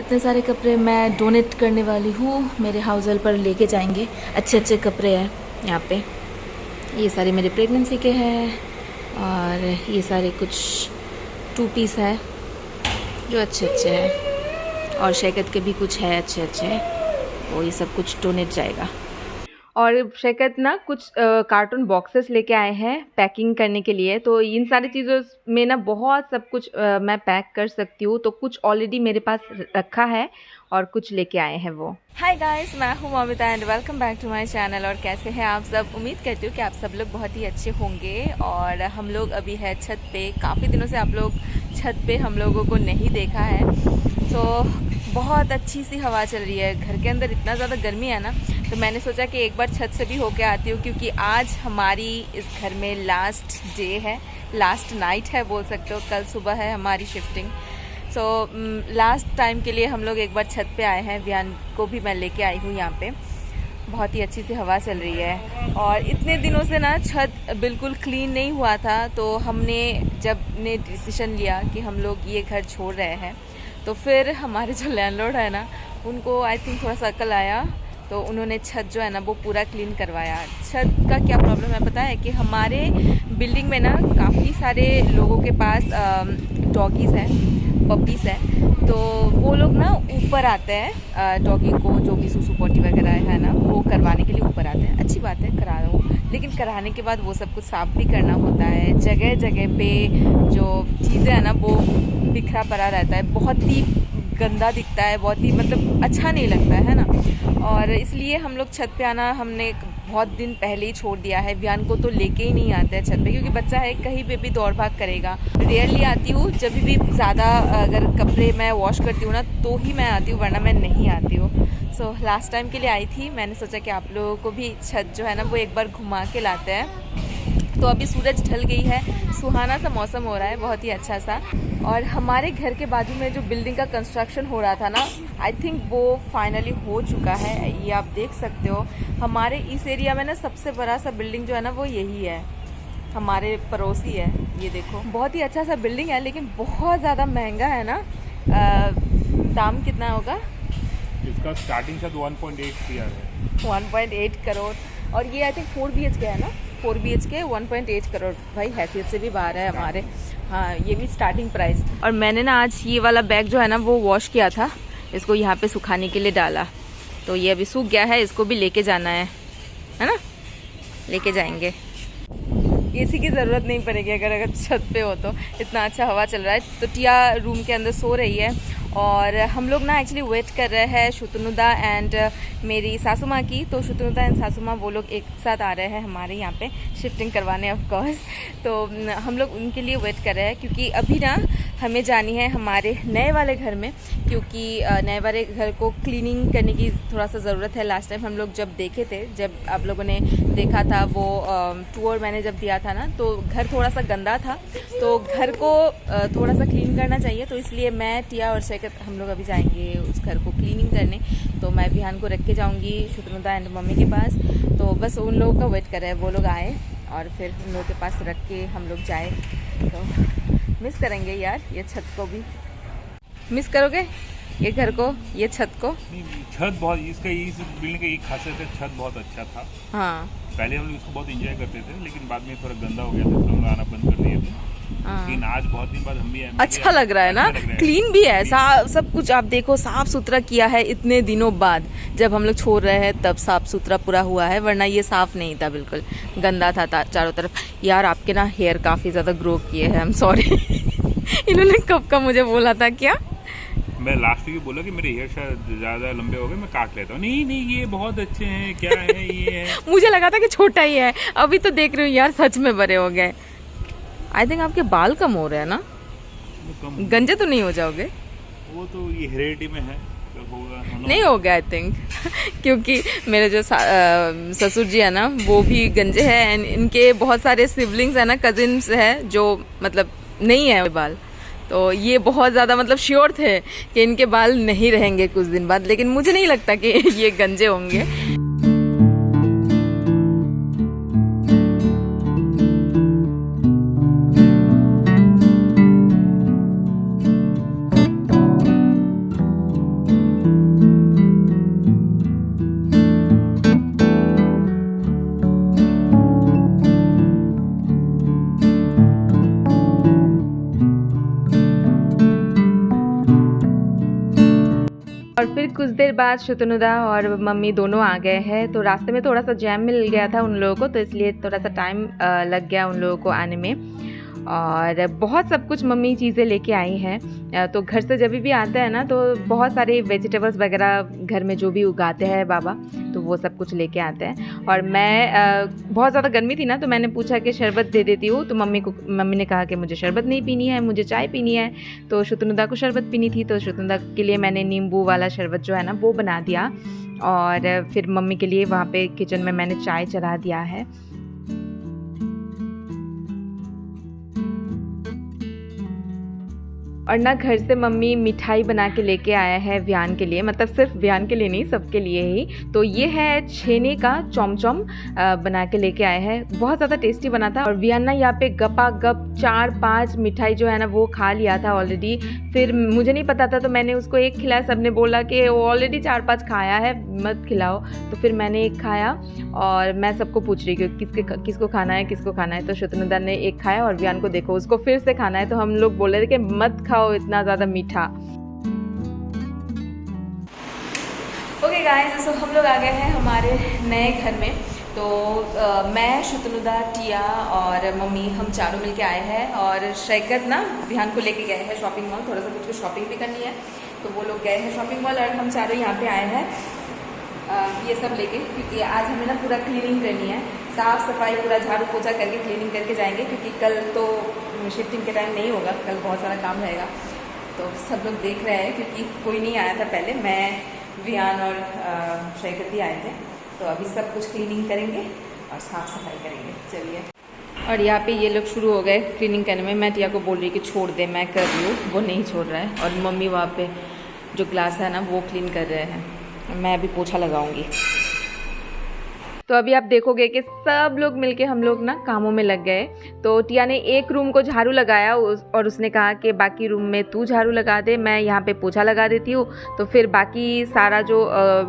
इतने सारे कपड़े मैं डोनेट करने वाली हूँ, मेरे हाउस हेल्प पर लेके जाएंगे। अच्छे अच्छे कपड़े हैं यहाँ पे। ये सारे मेरे प्रेगनेंसी के हैं और ये सारे कुछ 2 पीस है जो अच्छे अच्छे हैं, और शैकत के भी कुछ है अच्छे अच्छे, वो ये सब कुछ डोनेट जाएगा। और शैकत ना कुछ कार्टून बॉक्सेस लेके आए हैं पैकिंग करने के लिए, तो इन सारी चीज़ों में ना बहुत सब कुछ मैं पैक कर सकती हूँ, तो कुछ ऑलरेडी मेरे पास रखा है और कुछ लेके आए हैं वो। हाय गाइस, मैं हूँ Mamita and welcome back to my channel. और कैसे हैं आप सब? उम्मीद करती हूँ कि आप सब लोग बहुत ही अच्छे होंगे। और हम लोग अभी है छत पे। काफ़ी दिनों से आप लोग छत पे हम लोगों को नहीं देखा है, तो बहुत अच्छी सी हवा चल रही है। घर के अंदर इतना ज़्यादा गर्मी है ना, तो मैंने सोचा कि एक बार छत से भी होके आती हूँ, क्योंकि आज हमारी इस घर में लास्ट डे है, लास्ट नाइट है बोल सकते हो। कल सुबह है हमारी शिफ्टिंग। सो लास्ट टाइम के लिए हम लोग एक बार छत पे आए हैं। वियान को भी मैं लेके आई हूँ यहाँ पे। बहुत ही अच्छी सी हवा चल रही है। और इतने दिनों से ना छत बिल्कुल क्लीन नहीं हुआ था, तो हमने जब ने डिसीजन लिया कि हम लोग ये घर छोड़ रहे हैं, तो फिर हमारे जो लैंडलॉर्ड है ना, उनको आई थिंक थोड़ा सा अकल आया, तो उन्होंने छत जो है ना वो पूरा क्लीन करवाया। छत का क्या प्रॉब्लम है पता है? कि हमारे बिल्डिंग में ना काफ़ी सारे लोगों के पास डॉगीज़ हैं, पपीज़ हैं, तो वो लोग ना ऊपर आते हैं डॉगी को, जो भी सुसु पोटी वगैरह है ना, वो करवाने के लिए ऊपर आते हैं। अच्छी बात है, करा दो, लेकिन कराने के बाद वो सब कुछ साफ भी करना होता है। जगह जगह पे जो चीज़ें हैं ना वो बिखरा पड़ा रहता है, बहुत ही गंदा दिखता है, बहुत ही मतलब अच्छा नहीं लगता है ना। और इसलिए हम लोग छत पे आना हमने बहुत दिन पहले ही छोड़ दिया है। वियान को तो लेके ही नहीं आते हैं छत पे, क्योंकि बच्चा है, कहीं पे भी दौड़ भाग करेगा। रेयरली आती हूँ, जब भी ज़्यादा अगर कपड़े मैं वॉश करती हूँ ना तो ही मैं आती हूँ, वरना मैं नहीं आती हूँ। सो लास्ट टाइम के लिए आई थी, मैंने सोचा कि आप लोगों को भी छत जो है ना वो एक बार घुमा के लाते हैं। तो अभी सूरज ढल गई है, सुहाना सा मौसम हो रहा है, बहुत ही अच्छा सा। और हमारे घर के बाजू में जो बिल्डिंग का कंस्ट्रक्शन हो रहा था ना, आई थिंक वो फाइनली हो चुका है। ये आप देख सकते हो। हमारे इस एरिया में ना सबसे बड़ा सा बिल्डिंग जो है ना वो यही है, हमारे पड़ोसी है। ये देखो, बहुत ही अच्छा सा बिल्डिंग है, लेकिन बहुत ज़्यादा महंगा है ना। दाम कितना होगा इसका? स्टार्टिंग शायद 1.8 CR है। 1.8 करोड़। और ये आई थिंक 4 BHK है ना, 4 BHK 1.8 करोड़। भाई हैसियत से भी बाहर है हमारे। हाँ, ये भी स्टार्टिंग प्राइस। और मैंने ना आज ये वाला बैग जो है ना वो वॉश किया था, इसको यहाँ पे सुखाने के लिए डाला, तो ये अभी सूख गया है। इसको भी लेके जाना है ना, लेके जाएंगे। एसी की ज़रूरत नहीं पड़ेगी अगर छत पे हो तो। इतना अच्छा हवा चल रहा है। तो टिया रूम के अंदर सो रही है, और हम लोग ना एक्चुअली वेट कर रहे हैं शुतनुदा एंड मेरी सासू माँ की। तो शुतनुदा एंड सासू माँ वो लोग एक साथ आ रहे हैं हमारे यहाँ पे शिफ्टिंग करवाने ऑफ कोर्स। तो हम लोग उनके लिए वेट कर रहे हैं, क्योंकि अभी ना हमें जानी है हमारे नए वाले घर में, क्योंकि नए वाले घर को क्लीनिंग करने की थोड़ा सा ज़रूरत है। लास्ट टाइम हम लोग जब देखे थे, जब आप लोगों ने देखा था वो टूर मैंने जब दिया था ना, तो घर थोड़ा सा गंदा था, तो घर को थोड़ा सा क्लीन करना चाहिए। तो इसलिए मैं, टिया और शैकत हम लोग अभी जाएंगे उस घर को क्लीनिंग करने। तो मैं विहान को रख के जाऊँगी शुतनुदा एंड मम्मी के पास। तो बस उन लोगों का वेट कर रहे हैं, वो लोग आए और फिर उन लोगों के पास रख के हम लोग जाए। तो मिस करेंगे यार, ये छत को भी मिस करोगे, ये घर को, ये छत को। छत बहुत, इसका इस बिल्डिंग का एक खासियत है, छत बहुत अच्छा था। हाँ, पहले हम लोग इसको बहुत एंजॉय करते थे, लेकिन बाद में थोड़ा गंदा हो गया था, तो हम लोग आना बंद कर दिए थे। लेकिन आज बहुत दिन बाद हम भी अच्छा लग रहा है ना, क्लीन भी है, सब कुछ आप देखो साफ सुथरा किया है। इतने दिनों बाद जब हम लोग छोड़ रहे हैं तब साफ सुथरा पूरा हुआ है, वरना ये साफ नहीं था, बिल्कुल गंदा था चारों तरफ। यार आपके ना हेयर काफ़ी ज़्यादा ग्रो किए हैं, आई एम सॉरी। इन्होंने कब का मुझे बोला था क्या? मैं लास्ट वीक बोला कि मेरे हेयर शायद ज़्यादा लंबे हो गए, मैं काट लेता हूँ। नहीं नहीं, ये बहुत अच्छे हैं, क्या है ये है। मुझे लगा था कि छोटा ही है, अभी तो देख रही हूँ यार सच में बड़े हो गए। आई थिंक आपके बाल कम हो रहे हैं ना, गंजे तो नहीं हो जाओगे? वो तो ये हेरिडिटी में है, होगा नहीं हो गया आई थिंक। क्योंकि मेरे जो ससुर जी है ना वो भी गंजे हैं, एंड इनके बहुत सारे सिबलिंग्स है ना, कजिन्स है जो मतलब नहीं है बाल। तो ये बहुत ज़्यादा मतलब श्योर थे कि इनके बाल नहीं रहेंगे कुछ दिन बाद, लेकिन मुझे नहीं लगता कि ये गंजे होंगे। और फिर कुछ देर बाद शुतनुदा और मम्मी दोनों आ गए हैं। तो रास्ते में थोड़ा सा जैम मिल गया था उन लोगों को, तो इसलिए थोड़ा सा टाइम लग गया उन लोगों को आने में। और बहुत सब कुछ मम्मी चीज़ें लेके आई हैं। तो घर से जब भी आते हैं ना, तो बहुत सारे वेजिटेबल्स वगैरह घर में जो भी उगाते हैं बाबा, तो वो सब कुछ लेके आते हैं। और मैं बहुत ज़्यादा गर्मी थी ना, तो मैंने पूछा कि शरबत दे देती हूँ, तो मम्मी ने कहा कि मुझे शरबत नहीं पीनी है, मुझे चाय पीनी है। तो शुतनुदा को शरबत पीनी थी, तो शुतनुदा के लिए मैंने नींबू वाला शरबत जो है ना वो बना दिया। और फिर मम्मी के लिए वहाँ पे किचन में मैंने चाय चढ़ा दिया है। और ना घर से मम्मी मिठाई बना के लेके आया है वियान के लिए, मतलब सिर्फ वियान के लिए नहीं, सबके लिए ही। तो ये है छेने का चौमचौम बना के लेके आए हैं। बहुत ज़्यादा टेस्टी बना था। और वियान ना यहाँ पे गपा गप 4-5 मिठाई जो है ना वो खा लिया था ऑलरेडी। फिर मुझे नहीं पता था, तो मैंने उसको एक खिलाया। सबने बोला कि वो ऑलरेडी 4-5 खाया है, मत खिलाओ। तो फिर मैंने एक खाया और मैं सबको पूछ रही हूँ किसको खाना है, किसको खाना है। तो शुतनुदा ने एक खाया और वियान को देखो उसको फिर से खाना है। तो हम लोग बोल रहे थे कि मत खाओ इतना ज़्यादा मीठा। ओके गाइस, तो हम लोग आ गए हैं हमारे नए घर में। तो मैं, शुतनुदा, टिया और मम्मी हम चारों मिलके आए हैं। और शैकत ना विहान को लेके गए हैं शॉपिंग मॉल, थोड़ा सा कुछ शॉपिंग भी करनी है, तो वो लोग गए हैं शॉपिंग मॉल। और हम चारों यहाँ पे आए हैं ये सब लेके, क्योंकि आज हमें ना पूरा क्लीनिंग करनी है, साफ़ सफाई, पूरा झाड़ू पोछा करके क्लीनिंग करके जाएंगे। क्योंकि कल तो शिफ्टिंग के टाइम नहीं होगा, कल बहुत सारा काम रहेगा। तो सब लोग देख रहे हैं, क्योंकि कोई नहीं आया था पहले, मैं, वियान और शैकत ही आए थे। तो अभी सब कुछ क्लीनिंग करेंगे और साफ़ सफाई करेंगे। चलिए। और यहाँ पे ये लोग शुरू हो गए क्लीनिंग करने में। मैं टिया को बोल रही कि छोड़ दे, मैं कर रही हूँ, वो नहीं छोड़ रहा है। और मम्मी वहाँ पे जो ग्लास है ना वो क्लीन कर रहे हैं, मैं अभी पोछा लगाऊंगी। तो अभी आप देखोगे कि सब लोग मिलके हम लोग ना कामों में लग गए। तो टिया ने एक रूम को झाड़ू लगाया और उसने कहा कि बाकी रूम में तू झाड़ू लगा दे, मैं यहाँ पे पोछा लगा देती हूँ। तो फिर बाकी सारा जो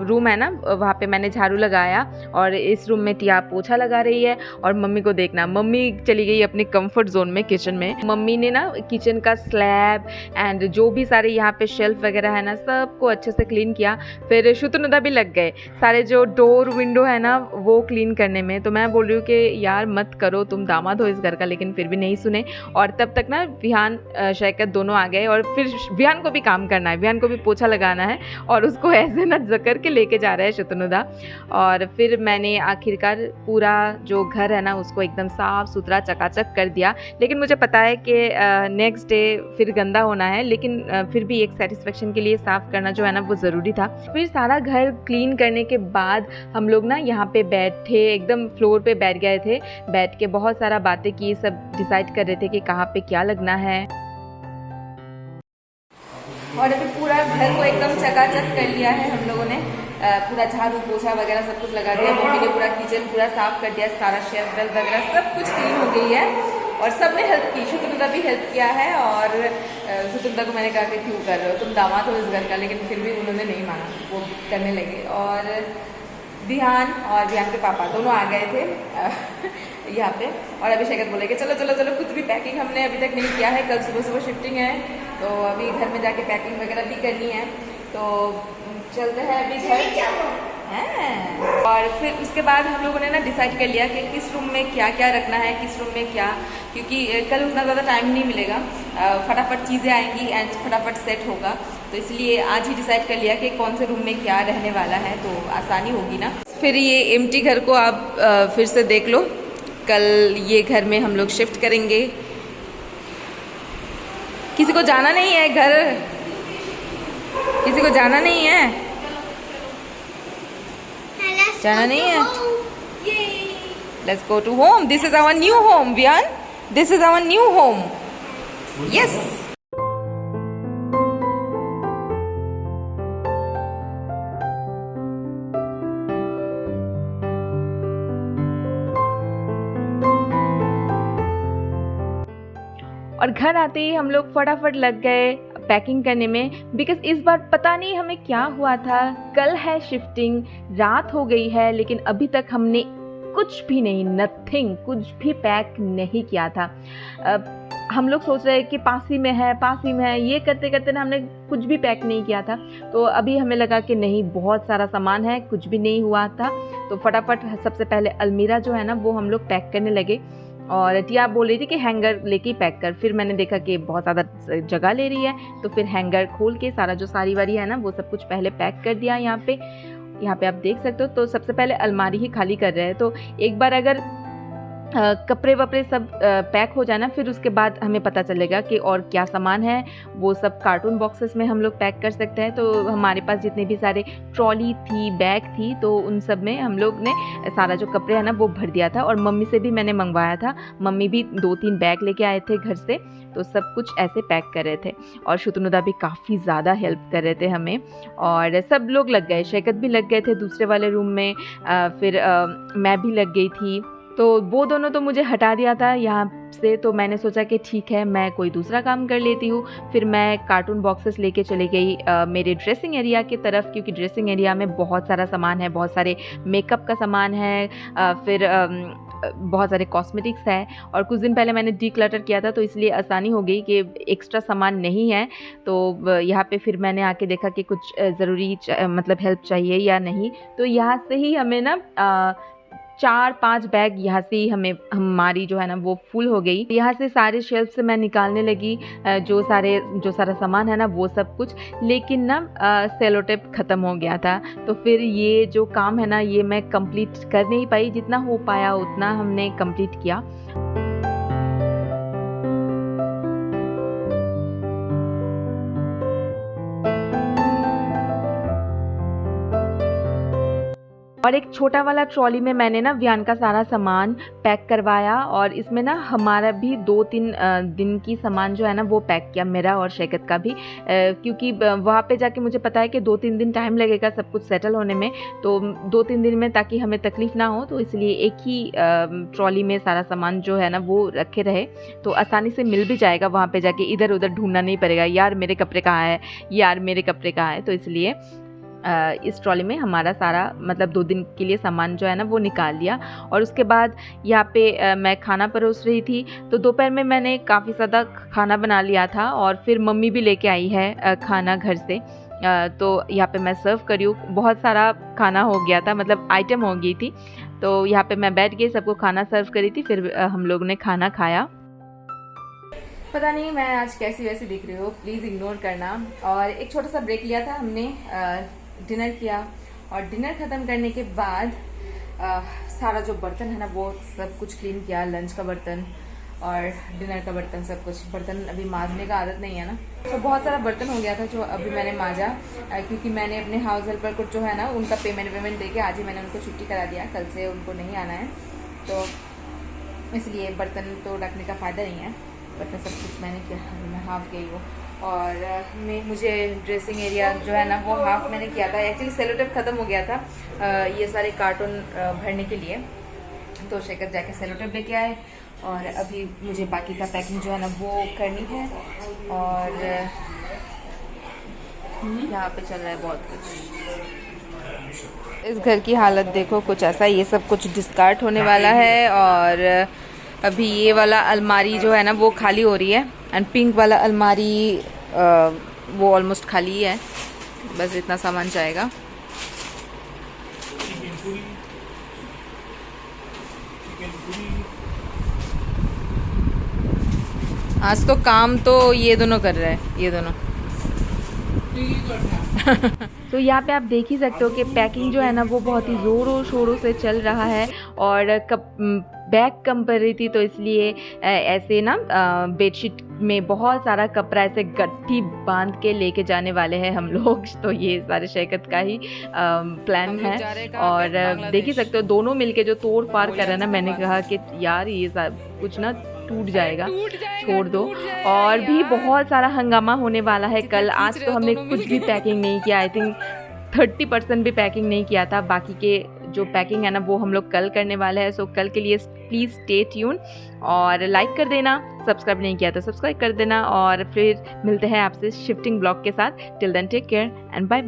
रूम है ना वहाँ पे मैंने झाड़ू लगाया और इस रूम में टिया पोछा लगा रही है। और मम्मी को देखना, मम्मी चली गई अपने कंफर्ट जोन में किचन में। मम्मी ने ना किचन का स्लैब एंड जो भी सारे यहाँ पे शेल्फ वगैरह है ना सबको अच्छे से क्लीन किया। फिर शुतनुदा भी लग गए सारे जो डोर विंडो है ना वो क्लीन करने में। तो मैं बोल रही हूँ कि यार मत करो, तुम दामाद हो इस घर का, लेकिन फिर भी नहीं सुने। और तब तक ना विहान शैकत दोनों आ गए। और फिर विहान को भी काम करना है, विहान को भी पोछा लगाना है और उसको ऐसे ना जकर के लेके जा रहा है शुतनुदा। और फिर मैंने आखिरकार पूरा जो घर है ना उसको एकदम साफ सुथरा चकाचक कर दिया। लेकिन मुझे पता है कि नेक्स्ट डे फिर गंदा होना है, लेकिन फिर भी एक सेटिस्फेक्शन के लिए साफ करना जो है ना वो ज़रूरी था। फिर सारा घर क्लीन करने के बाद हम लोग ना यहाँ पे बैठे, एकदम फ्लोर पे बैठ गए थे। बैठ के बहुत सारा बातें की, सब डिसाइड कर रहे थे कि कहाँ पे क्या लगना है। और अभी पूरा घर को एकदम चकाचक कर लिया है हम लोगों ने, पूरा झाड़ू पोछा वगैरह सब कुछ लगा दिया। मम्मी ने पूरा किचन पूरा साफ कर दिया, सारा शेल्फ वेल्फ वगैरह सब कुछ क्लीन हो गई है। और सब ने हेल्प की, शुतनुदा भी हेल्प किया है। और शुतनुदा को मैंने कहा कि क्यों कर रहे हो, तुम दामाद हो इस घर का, लेकिन फिर भी उन्होंने नहीं माना, वो करने लगे। और विहान और विहान के पापा दोनों आ गए थे यहाँ पे। और अभी शैकत बोले कि चलो चलो चलो, कुछ भी पैकिंग हमने अभी तक नहीं किया है, कल सुबह सुबह शिफ्टिंग है, तो अभी घर में जाके पैकिंग वगैरह भी करनी है। तो चलते हैं अभी घर हैं। और फिर उसके बाद हम लोगों ने ना डिसाइड कर लिया कि किस रूम में क्या क्या रखना है, किस रूम में क्या, क्योंकि कल उतना ज़्यादा टाइम नहीं मिलेगा, फटाफट चीज़ें आएंगी एंड फटाफट सेट होगा। तो इसलिए आज ही डिसाइड कर लिया कि कौन से रूम में क्या रहने वाला है, तो आसानी होगी ना। फिर ये एम्प्टी घर को आप फिर से देख लो, कल ये घर में हम लोग शिफ्ट करेंगे। किसी को जाना नहीं है घर, किसी को जाना नहीं है, जाना नहीं है। Let's go to home. This is our new home, Vian. This is our new home. Yes. और घर आते ही हम लोग फटाफट लग गए पैकिंग करने में, बिकॉज इस बार पता नहीं हमें क्या हुआ था। कल है शिफ्टिंग, रात हो गई है, लेकिन अभी तक हमने कुछ भी नहीं, नथिंग, कुछ भी पैक नहीं किया था। हम लोग सोच रहे हैं कि पास ही में है, ये करते करते ना हमने कुछ भी पैक नहीं किया था। तो अभी हमें लगा कि नहीं, बहुत सारा सामान है, कुछ भी नहीं हुआ था। तो फटाफट सबसे पहले अलमीरा जो है ना वो हम लोग पैक करने लगे। और टिया बोल रही थी कि हैंगर लेके ही पैक कर, फिर मैंने देखा कि बहुत ज़्यादा जगह ले रही है, तो फिर हैंगर खोल के सारा जो साड़ी वारी है ना वो सब कुछ पहले पैक कर दिया। यहाँ पे आप देख सकते हो। तो सबसे पहले अलमारी ही खाली कर रहे हैं। तो एक बार अगर कपड़े वपड़े सब पैक हो जाए ना, फिर उसके बाद हमें पता चलेगा कि और क्या सामान है, वो सब कार्टून बॉक्सेस में हम लोग पैक कर सकते हैं। तो हमारे पास जितने भी सारे ट्रॉली थी, बैग थी, तो उन सब में हम लोग ने सारा जो कपड़े हैं ना वो भर दिया था। और मम्मी से भी मैंने मंगवाया था, मम्मी भी 2-3 बैग लेके आए थे घर से, तो सब कुछ ऐसे पैक कर रहे थे। और शुतनुदा भी काफ़ी ज़्यादा हेल्प कर रहे थे हमें, और सब लोग लग गए, शैकत भी लग गए थे दूसरे वाले रूम में, फिर मैं भी लग गई थी। तो वो दोनों तो मुझे हटा दिया था यहाँ से, तो मैंने सोचा कि ठीक है, मैं कोई दूसरा काम कर लेती हूँ। फिर मैं कार्टून बॉक्सेस लेके चली गई मेरे ड्रेसिंग एरिया की तरफ, क्योंकि ड्रेसिंग एरिया में बहुत सारा सामान है, बहुत सारे मेकअप का सामान है, फिर बहुत सारे कॉस्मेटिक्स है। और कुछ दिन पहले मैंने डीक्लटर किया था, तो इसलिए आसानी हो गई कि एक्स्ट्रा सामान नहीं है। तो यहाँ पे फिर मैंने आके देखा कि कुछ ज़रूरी मतलब हेल्प चाहिए या नहीं। तो यहाँ से ही हमें ना 4-5 बैग यहाँ से ही हमारी जो है ना वो फुल हो गई। यहाँ से सारे शेल्फ से मैं निकालने लगी जो सारा सामान है ना वो सब कुछ, लेकिन ना सेलो टेप ख़त्म हो गया था। तो फिर ये जो काम है ना ये मैं कंप्लीट कर नहीं पाई, जितना हो पाया उतना हमने कंप्लीट किया। और एक छोटा वाला ट्रॉली में मैंने ना वियान का सारा सामान पैक करवाया, और इसमें ना हमारा भी 2-3 दिन की सामान जो है ना वो पैक किया, मेरा और शैकत का भी, क्योंकि वहाँ पे जाके मुझे पता है कि 2-3 दिन टाइम लगेगा सब कुछ सेटल होने में। तो 2-3 दिन में ताकि हमें तकलीफ़ ना हो, तो इसलिए एक ही ट्रॉली में सारा सामान जो है ना वो रखे रहे, तो आसानी से मिल भी जाएगा। वहाँ पे जाके इधर उधर ढूंढना नहीं पड़ेगा, यार मेरे कपड़े कहाँ है, यार मेरे कपड़े कहाँ है। तो इसलिए इस ट्रॉली में हमारा सारा मतलब 2 दिन के लिए सामान जो है ना वो निकाल लिया। और उसके बाद यहाँ पे मैं खाना परोस रही थी, तो दोपहर में मैंने काफ़ी ज़्यादा खाना बना लिया था, और फिर मम्मी भी लेके आई है खाना घर से। तो यहाँ पे मैं सर्व करी हूँ, बहुत सारा खाना हो गया था, मतलब आइटम हो गई थी। तो यहाँ पे मैं बैठ गई, सबको खाना सर्व करी थी, फिर हम लोग ने खाना खाया। पता नहीं मैं आज कैसी वैसी दिख रही हूँ, प्लीज़ इग्नोर करना। और एक छोटा सा ब्रेक लिया था हमने, डिनर किया, और डिनर ख़त्म करने के बाद सारा जो बर्तन है ना वो सब कुछ क्लीन किया, लंच का बर्तन और डिनर का बर्तन, सब कुछ। बर्तन अभी मांजने का आदत नहीं है ना, तो बहुत सारा बर्तन हो गया था जो अभी मैंने मांजा, क्योंकि मैंने अपने हाउस हेल्पर को जो है ना उनका पेमेंट देके आज ही मैंने उनको छुट्टी करा दिया, कल से उनको नहीं आना है, तो इसलिए बर्तन तो रखने का फ़ायदा नहीं है। बर्तन सब कुछ मैंने किया, मैं हाफ गई वो। और मुझे ड्रेसिंग एरिया जो है ना वो हाफ मैंने किया था, एक्चुअली सेलो टेप ख़त्म हो गया था ये सारे कार्टून भरने के लिए, तो शैकत जाके सेलो टेप लेके आए, और अभी मुझे बाकी का पैकिंग जो है ना वो करनी है। और यहाँ पे चल रहा है बहुत कुछ। इस घर की हालत देखो, कुछ ऐसा, ये सब कुछ डिस्कार्ड होने वाला है। और अभी ये वाला अलमारी जो है ना वो खाली हो रही है, एंड पिंक वाला अलमारी वो ऑलमोस्ट खाली ही है, बस इतना सामान जाएगा। आज तो काम तो ये दोनों कर रहे हैं, ये दोनों। तो यहाँ पे आप देख ही सकते हो कि पैकिंग जो है ना वो बहुत ही ज़ोरों शोरों से चल रहा है, और बैग कम पड़ रही थी, तो इसलिए ऐसे ना बेडशीट में बहुत सारा कपड़ा ऐसे गट्ठी बांध के लेके जाने वाले हैं हम लोग। तो ये सारे शैकत का ही प्लान है। और देख ही सकते हो दोनों मिलके जो तोड़ पार कर रहे हैं ना, मैंने कहा कि यार ये कुछ ना टूट जाएगा, छोड़ दो। और भी बहुत सारा हंगामा होने वाला है कल। आज तो हमने कुछ भी पैकिंग नहीं किया, आई थिंक 30% भी पैकिंग नहीं किया था। बाकी के जो पैकिंग है ना वो हम लोग कल करने वाले हैं। सो कल के लिए प्लीज़ स्टे ट्यून, और लाइक कर देना, सब्सक्राइब नहीं किया तो सब्सक्राइब कर देना। और फिर मिलते हैं आपसे शिफ्टिंग ब्लॉग के साथ। Till then take care and bye bye.